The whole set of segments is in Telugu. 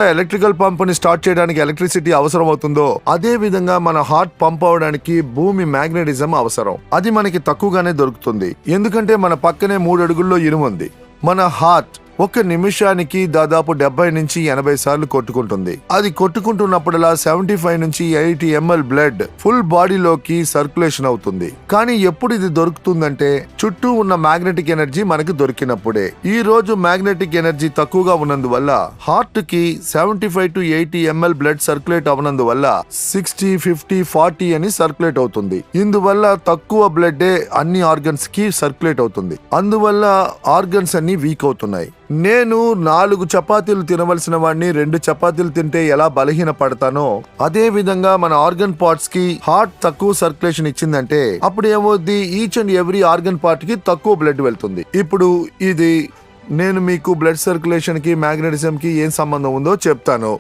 ఎలక్ట్రికల్ పంప్ ని స్టార్ట్ చేయడానికి ఎలక్ట్రిసిటీ అవసరం అవుతుందో అదే విధంగా మన హార్ట్ పంప్ అవడానికి భూమి మ్యాగ్నెటిజం అవసరం. అది మనకి తక్కువగానే దొరుకుతుంది, ఎందుకంటే మన పక్కనే 3 అడుగుల్లో ఇనుము ఉంది. మన హార్ట్ ఒక నిమిషానికి దాదాపు 70 నుంచి 80 సార్లు కొట్టుకుంటుంది. అది కొట్టుకుంటున్నప్పుడల్లా 75 నుంచి 80 ml బ్లడ్ ఫుల్ బాడీలోకి సర్క్యులేషన్ అవుతుంది. కానీ ఎప్పుడు ఇది దొరుకుతుందంటే చుట్టూ ఉన్న మ్యాగ్నెటిక్ ఎనర్జీ మనకు దొరికినప్పుడే. ఈ రోజు మ్యాగ్నెటిక్ ఎనర్జీ తక్కువగా ఉన్నందువల్ల హార్ట్ కి 75 to 80 ml బ్లడ్ సర్క్యులేట్ అవనందువల్ల 60, 50, 40 అని సర్క్యులేట్ అవుతుంది. ఇందువల్ల తక్కువ బ్లడ్ అన్ని ఆర్గన్స్ కి సర్క్యులేట్ అవుతుంది. అందువల్ల ఆర్గన్స్ అన్ని వీక్ అవుతున్నాయి. నేను 4 చపాతీలు తినవలసిన వాడిని 2 చపాతీలు తింటే ఎలా బలహీన పడతానో అదే విధంగా మన ఆర్గన్ పార్ట్స్ కి హార్ట్ తక్కువ సర్క్యులేషన్ ఇచ్చిందంటే అప్పుడు ఏమవుద్ది, each and every organ part కి తక్కువ బ్లడ్ వెళ్తుంది. ఇప్పుడు ఇది నేను మీకు బ్లడ్ సర్క్యులేషన్ కి మ్యాగ్నెటిజం కి ఏం సంబంధం ఉందో చెప్తాను.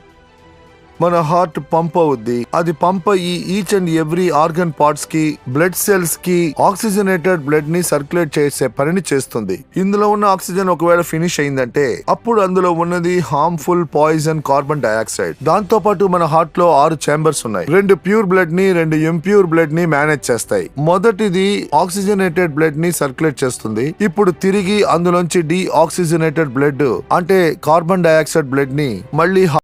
మన హార్ట్ పంప్ అవుద్ది. అది పంప్ అయ్యి each and every organ parts కి బ్లడ్ సెల్స్ కి ఆక్సిజనేటెడ్ బ్లడ్ ని సర్క్యులేట్ చేసే పనిని చేస్తుంది. ఇందులో ఉన్న ఆక్సిజన్ ఒకవేళ ఫినిష్ అయిందంటే అప్పుడు అందులో ఉన్నది హార్మ్ఫుల్ పాయిజన్ కార్బన్ డైఆక్సైడ్. దాంతో పాటు మన హార్ట్ లో 6 చేంబర్స్ ఉన్నాయి. 2 ప్యూర్ బ్లడ్ ని 2 ఇంప్యూర్ బ్లడ్ ని మేనేజ్ చేస్తాయి. మొదటిది ఆక్సిజనేటెడ్ బ్లడ్ ని సర్క్యులేట్ చేస్తుంది. ఇప్పుడు తిరిగి అందులోంచి డీఆక్సిజనేటెడ్ బ్లడ్ అంటే కార్బన్ డైఆక్సైడ్ బ్లడ్ ని మళ్ళీ